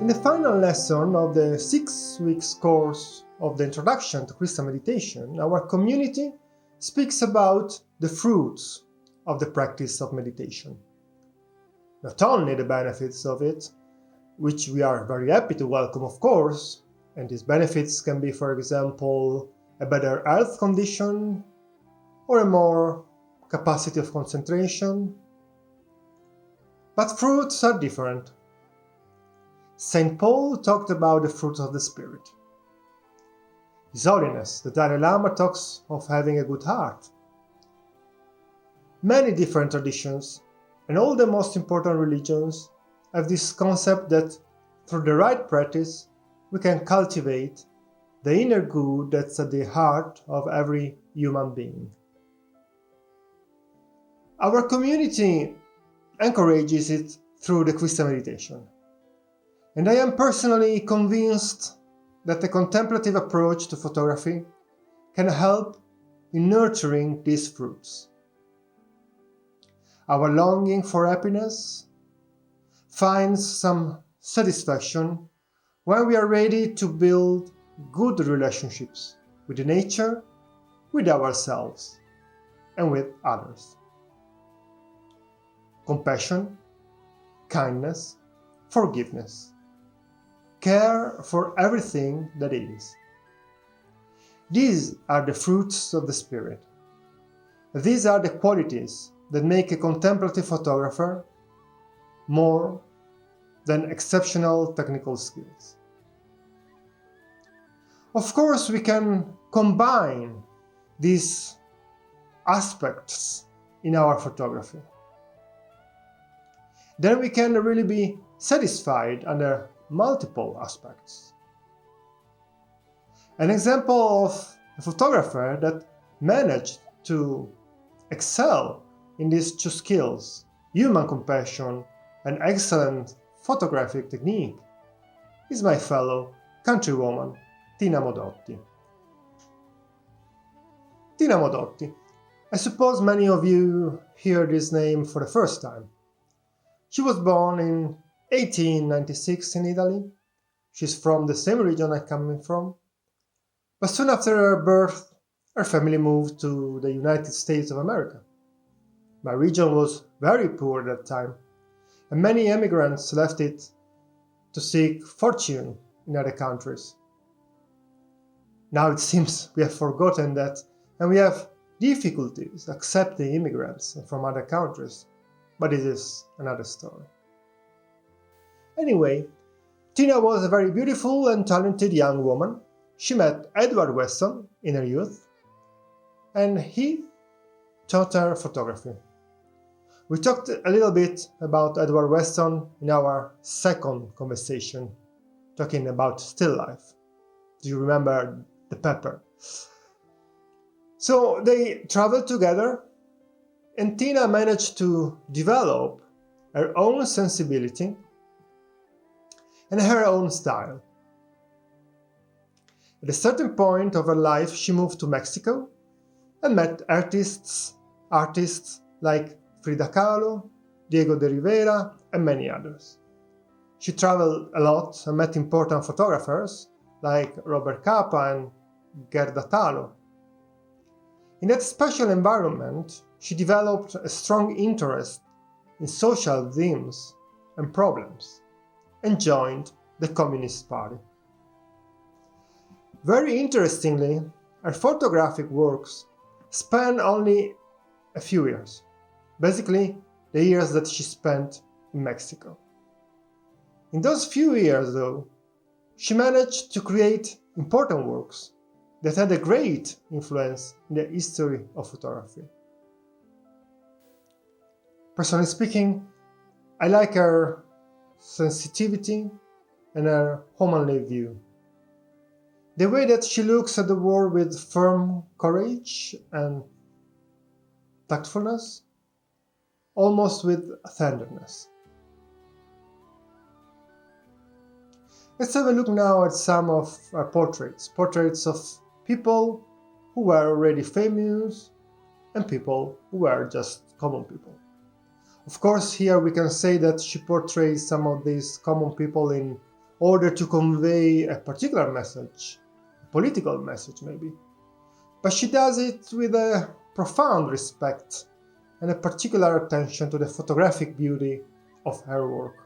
In the final lesson of the 6 weeks course of the Introduction to Christian Meditation, our community speaks about the fruits of the practice of meditation. Not only the benefits of it, which we are very happy to welcome, of course, and these benefits can be, for example, a better health condition or a more capacity of concentration, but fruits are different. St. Paul talked about the fruits of the Spirit. His Holiness, the Dalai Lama, talks of having a good heart. Many different traditions, and all the most important religions, have this concept that through the right practice, we can cultivate the inner good that's at the heart of every human being. Our community encourages it through the Christian meditation. And I am personally convinced that the contemplative approach to photography can help in nurturing these fruits. Our longing for happiness finds some satisfaction when we are ready to build good relationships with nature, with ourselves, and with others. Compassion, kindness, forgiveness. Care for everything that is. These are the fruits of the Spirit. These are the qualities that make a contemplative photographer more than exceptional technical skills. Of course, we can combine these aspects in our photography. Then we can really be satisfied under multiple aspects. An example of a photographer that managed to excel in these two skills, human compassion and excellent photographic technique, is my fellow countrywoman, Tina Modotti. Tina Modotti. I suppose many of you hear this name for the first time. She was born in 1896 in Italy. She's from the same region I'm coming from. But soon after her birth, her family moved to the United States of America. My region was very poor at that time, and many immigrants left it to seek fortune in other countries. Now it seems we have forgotten that, and we have difficulties accepting immigrants from other countries, but it is another story. Anyway, Tina was a very beautiful and talented young woman. She met Edward Weston in her youth, and he taught her photography. We talked a little bit about Edward Weston in our second conversation, talking about still life. Do you remember the pepper? So they traveled together, and Tina managed to develop her own sensibility and her own style. At a certain point of her life, she moved to Mexico and met artists like Frida Kahlo, Diego de Rivera, and many others. She traveled a lot and met important photographers like Robert Capa and Gerda Talo. In that special environment, she developed a strong interest in social themes and problems, and joined the Communist Party. Very interestingly, her photographic works span only a few years, basically the years that she spent in Mexico. In those few years, though, she managed to create important works that had a great influence in the history of photography. Personally speaking, I like her sensitivity and her womanly view. The way that she looks at the world with firm courage and tactfulness, almost with tenderness. Let's have a look now at some of her portraits of people who were already famous and people who were just common people. Of course, here we can say that she portrays some of these common people in order to convey a particular message, a political message maybe. But she does it with a profound respect and a particular attention to the photographic beauty of her work.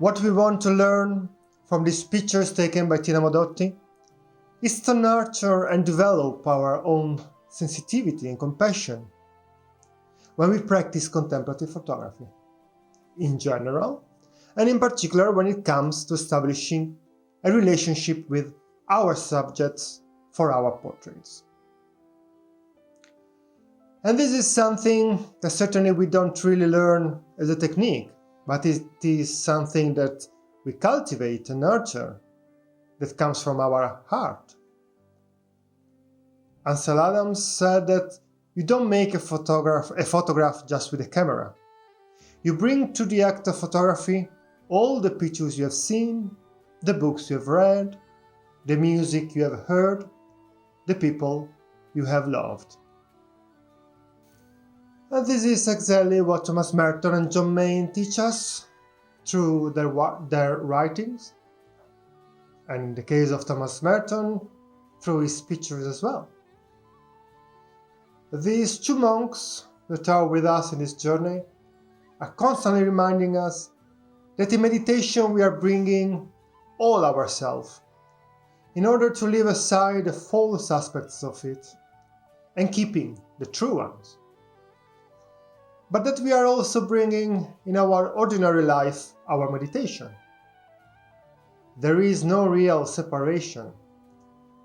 What we want to learn from these pictures taken by Tina Modotti is to nurture and develop our own sensitivity and compassion when we practice contemplative photography, in general, and in particular when it comes to establishing a relationship with our subjects for our portraits. And this is something that certainly we don't really learn as a technique, but it is something that we cultivate and nurture, that comes from our heart. Ansel Adams said that you don't make a photograph just with a camera. You bring to the act of photography all the pictures you have seen, the books you have read, the music you have heard, the people you have loved. And this is exactly what Thomas Merton and John Mayne teach us through their writings, and in the case of Thomas Merton, through his pictures as well. These two monks that are with us in this journey are constantly reminding us that in meditation we are bringing all ourselves in order to leave aside the false aspects of it and keeping the true ones. But that we are also bringing in our ordinary life our meditation. There is no real separation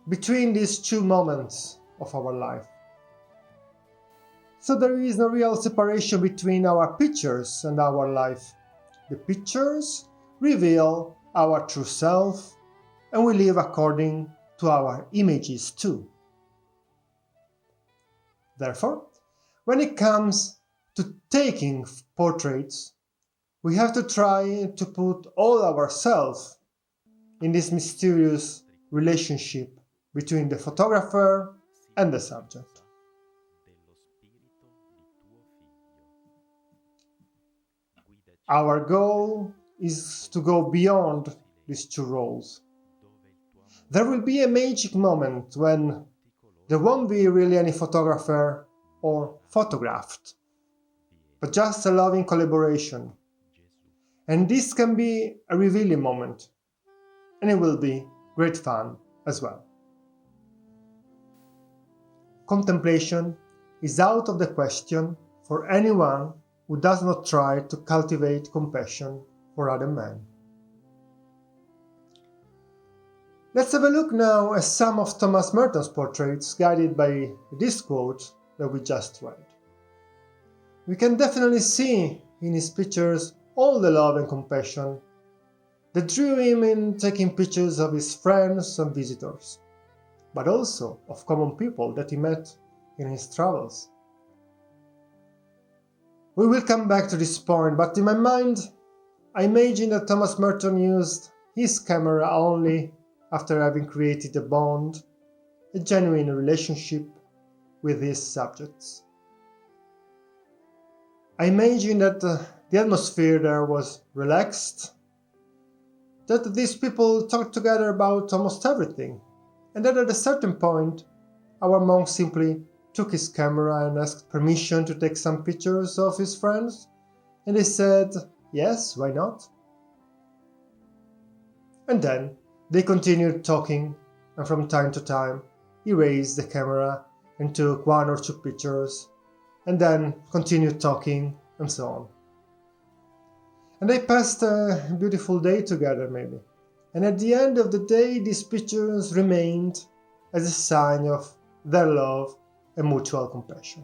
between these two moments of our life. So there is no real separation between our pictures and our life. The pictures reveal our true self, and we live according to our images too. Therefore, when it comes to taking portraits, we have to try to put all ourselves in this mysterious relationship between the photographer and the subject. Our goal is to go beyond these two roles. There will be a magic moment when there won't be really any photographer or photographed, but just a loving collaboration. And this can be a revealing moment, and it will be great fun as well. contemplation is out of the question for anyone who does not try to cultivate compassion for other men. Let's have a look now at some of Thomas Merton's portraits guided by this quote that we just read. We can definitely see in his pictures all the love and compassion that drew him in taking pictures of his friends and visitors, but also of common people that he met in his travels. We will come back to this point, but in my mind, I imagine that Thomas Merton used his camera only after having created a bond, a genuine relationship with his subjects. I imagine that the atmosphere there was relaxed, that these people talked together about almost everything, and that at a certain point, our monk simply took his camera and asked permission to take some pictures of his friends, and they said, yes, why not? And then they continued talking, and from time to time, he raised the camera and took 1 or 2 pictures, and then continued talking, and so on. And they passed a beautiful day together, maybe. And at the end of the day, these pictures remained as a sign of their love and mutual compassion.